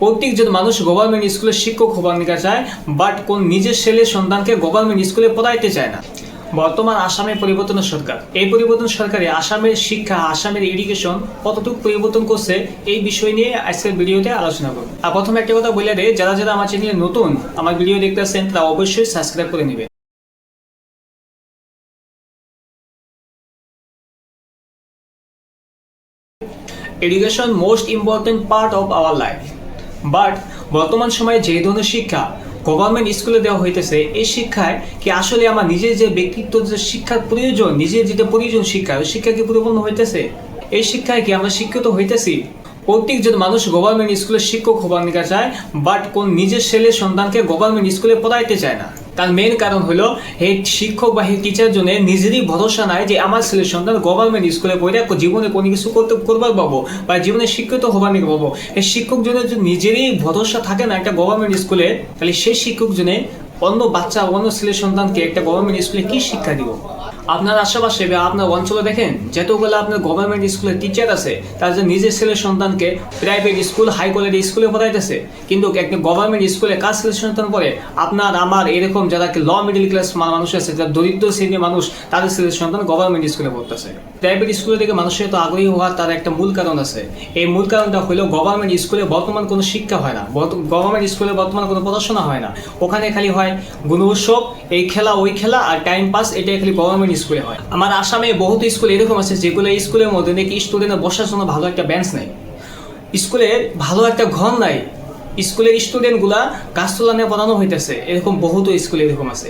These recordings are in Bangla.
প্রত্যেকজন মানুষ গভর্নমেন্ট স্কুলে শিক্ষক হবার নিকা চায়, বাট কোন নিজের ছেলে সন্তানকে গভর্নমেন্ট স্কুলে পড়াইতে চায় না। বর্তমান আসামে পরিবর্তন সরকার, এই পরিবর্তন সরকারে আসামের শিক্ষা, আসামের এডুকেশন কতটুকু পরিবর্তন করছে এই বিষয় নিয়ে আজকের ভিডিওতে আলোচনা করব। আর প্রথমে একটা কথা বলে দেয়, যারা যারা আমার চ্যানেলে নতুন আমার ভিডিও দেখতেছেন তারা অবশ্যই সাবস্ক্রাইব করে নেবেন। Education most important part of our life, but বর্তমান সময়ে যে ধরনের শিক্ষা গভর্নমেন্ট স্কুলে দেওয়া হইতেছে, এই শিক্ষায় কি আসলে আমার নিজের যে ব্যক্তিত্ব যে শিক্ষার প্রয়োজন, নিজের যেটা প্রয়োজন শিক্ষা, ওই শিক্ষা কি পরিপূর্ণ হইতেছে? এই শিক্ষায় কি আমরা শিক্ষিত হইতেছি? প্রত্যেকজন মানুষ গভর্নমেন্ট স্কুলে শিক্ষক হবার নিকা চায়, বাট কোন নিজের ছেলে সন্তানকে গভর্নমেন্ট স্কুলে পড়াইতে চায় না। তার মেন কারণ হলো এই শিক্ষক বা এই টিচার জন্য নিজেরই ভরসা নাই যে আমার ছেলে সন্তান গভর্নমেন্ট স্কুলে পড়ে জীবনে কোনো কিছু করবার পাবো বা জীবনে শিক্ষিত হবার নিকা পাবো। এই শিক্ষক জনের যদি নিজেরই ভরসা থাকে না একটা গভর্নমেন্ট স্কুলে, তাহলে সেই শিক্ষক জনে অন্য বাচ্চা অন্য ছেলে সন্তানকে একটা গভর্নমেন্ট স্কুলে কি শিক্ষা দিব? আপনার আশেপাশে বা আপনার অঞ্চলে দেখেন যতগুলো আপনার গভর্নমেন্ট স্কুলের টিচার আছে, তারা যে নিজের ছেলে সন্তানকে প্রাইভেট স্কুল, হাই কোয়ালিটি স্কুলে পড়াইতেছে, কিন্তু একটা গভর্নমেন্ট স্কুলে কাজ ছেলে সন্তান পড়ে আপনার আমার এরকম যারা ল মিডল ক্লাস মানুষ আছে, যারা দরিদ্র শ্রেণীর মানুষ, তাদের ছেলে সন্তান গভর্নমেন্ট স্কুলে পড়তেছে। প্রাইভেট স্কুলে থেকে মানুষের তো আগ্রহী হওয়ার তার একটা মূল কারণ আছে। এই মূল কারণটা হলো গভর্নমেন্ট স্কুলে বর্তমান কোনো শিক্ষা হয় না, গভর্নমেন্ট স্কুলে বর্তমান কোনো পড়াশোনা হয় না। ওখানে খালি হয় গুণ উৎসব, এই খেলা ওই খেলা আর টাইম পাস, এটাই খালি গভর্নমেন্ট স্কুলে হয়। আমার আসামে বহুত স্কুল এরকম আছে যেগুলো স্কুলের মধ্যে নাকি স্টুডেন্টের বসার জন্য ভালো একটা বেঞ্চ নাই, স্কুলে ভালো একটা ঘর নাই, স্কুলের স্টুডেন্টগুলা গাছতলা নিয়ে পড়ানো হইতেছে। এরকম বহুত স্কুল এরকম আছে,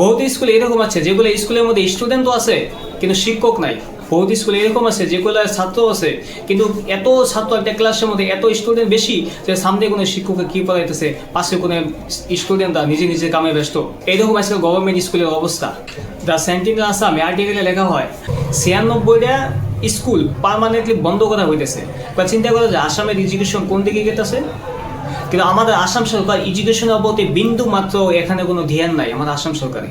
বহুত স্কুল এরকম আছে যেগুলো স্কুলের মধ্যে স্টুডেন্টও আছে কিন্তু শিক্ষক নাই। বহুত স্কুল এরকম আছে যেগুলো ছাত্র আছে কিন্তু এত ছাত্র একটা ক্লাসের মধ্যে এত স্টুডেন্ট বেশি যে সামনে কোনো শিক্ষককে কি পড়াইতেছে, পাশে কোনো স্টুডেন্টরা নিজে নিজে কামে ব্যস্ত। এইরকম আজকে গভর্নমেন্ট স্কুলের অবস্থা। দ্য সেন্টিনেল আসামে আর্টিকেলে লেখা হয় 96টা স্কুল পার্মানেন্টলি বন্ধ করা হইতেছে। বা চিন্তা করা যায় আসামের এডুকেশন কোন দিকে গেতেছে। কিন্তু আমাদের আসাম সরকার এডুকেশনের প্রতি বিন্দু মাত্র এখানে কোনো ধ্যান নাই আমাদের আসাম সরকারে।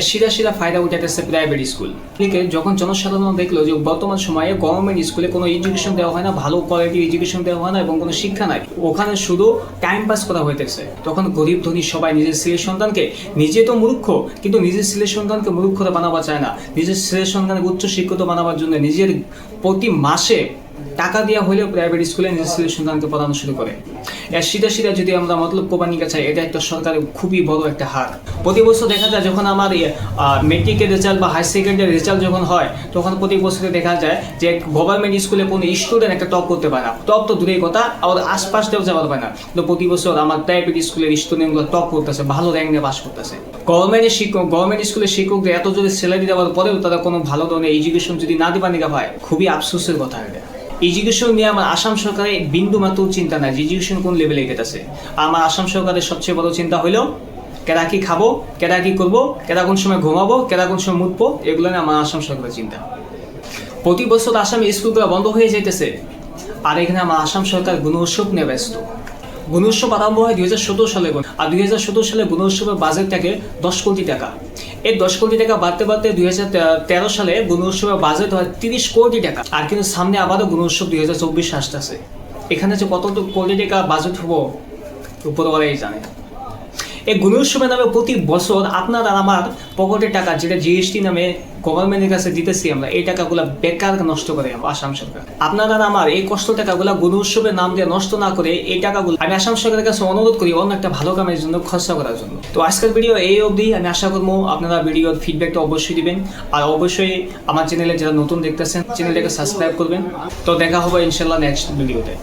সিধা সিধা ফায়দা উঠাইতেছে প্রাইভেট স্কুল থেকে। যখন জনসাধারণ দেখলো যে বর্তমান সময়ে গভর্নমেন্ট স্কুলে কোনো এডুকেশন দেওয়া হয় না, ভালো কোয়ালিটির এডুকেশন দেওয়া হয় না এবং কোনো শিক্ষা নাই, ওখানে শুধু টাইম পাস করা হইতেছে, তখন গরিব ধনী সবাই নিজের ছেলে সন্তানকে, নিজে তো মূর্খ কিন্তু নিজের ছেলে সন্তানকে মূর্খতা বানাবা চায় না, নিজের ছেলে সন্তানকে উচ্চ শিক্ষিত বানাবার জন্য নিজের প্রতি মাসে টাকা দেওয়া হলেও প্রাইভেট স্কুলে নিজের ছেলে সন্তানকে পড়ানো শুরু করে। এর সিধা সিধা যদি আমরা মতলব কোম্পানির কাছে, এটা একটা সরকারের খুবই বড় একটা হার। প্রতি বছর দেখা যায় যখন আমার মেট্রিকের রেজাল্ট বা হায়ার সেকেন্ডারি রেজাল্ট যখন হয়, তখন প্রতি বছরে দেখা যায় যে গভর্নমেন্ট স্কুলে কোনো স্টুডেন্ট একটা টপ করতে পারে না। টপ তো দূরের কথা, আবার আশপাশ দেওয়া যাওয়া পারে না, কিন্তু প্রতি বছর আমার প্রাইভেট স্কুলের স্টুডেন্টগুলো টপ করতেছে, ভালো র্যাঙ্ক নিয়ে পাস করতেছে। গভর্নমেন্ট স্কুলের শিক্ষকদের এত যদি স্যালারি দেওয়ার পরেও তারা কোনো ভালো ধরনের এডুকেশন যদি না দিবা নিকা হয়, খুবই আফসোসের কথা। এটা এডুকেশন নিয়ে আমার আসাম সরকারের বিন্দু মাত্র চিন্তা নাই যে এডুকেশন কোন লেভেলে গেছে। আমার আসাম সরকারের সবচেয়ে বড় চিন্তা হলো কেরা কি খাবো, কেরা কি করবো, কেরা কোন সময় ঘুমাবো, কেরা কোন সময় মুতবো, এগুলো নিয়ে আমার আসাম সরকারের চিন্তা। প্রতি বছর আসামে স্কুলগুলো বন্ধ হয়ে যাইতেছে, আর এখানে আমার আসাম সরকার গুণ উৎসব নিয়ে ব্যস্ত। গুণ উৎসব আরম্ভ হয় 2017 সালে, আর 2017 সালে গুণ উৎসবের বাজেট থাকে 10 কোটি টাকা। এই 10 কোটি টাকা বাড়তে বাড়তে 2013 সালে গুণ উৎসবের বাজেট হয় 30 কোটি টাকা। আর কিন্তু সামনে আবারও গুণ উৎসব 2024 আসতেছে। এখানে যে কত কোটি টাকা বাজেট হবো উপরওয়ালাই জানে। এই গুণ উৎসবের নামে প্রতি বছর আপনার আর আমার পকেটের টাকা, যেটা জিএসটি নামে গভর্নমেন্টের কাছে দিতেছি আমরা, এই টাকাগুলো বেকার নষ্ট করে আসাম সরকার। আপনার আর আমার এই কষ্ট টাকাগুলো গুণ উৎসবের নাম দিয়ে নষ্ট না করে এই টাকাগুলো আমি আসাম সরকারের কাছে অনুরোধ করি অন্য একটা ভালো কামের জন্য খরচা করার জন্য। তো আজকের ভিডিও এই অবধি। আমি আশা করবো আপনারা ভিডিওর ফিডব্যাকটা অবশ্যই দিবেন, আর অবশ্যই আমার চ্যানেলে যারা নতুন দেখতেছেন চ্যানেলটাকে সাবস্ক্রাইব করবেন। তো দেখা হবে ইনশাল্লাহ নেক্সট ভিডিওতে।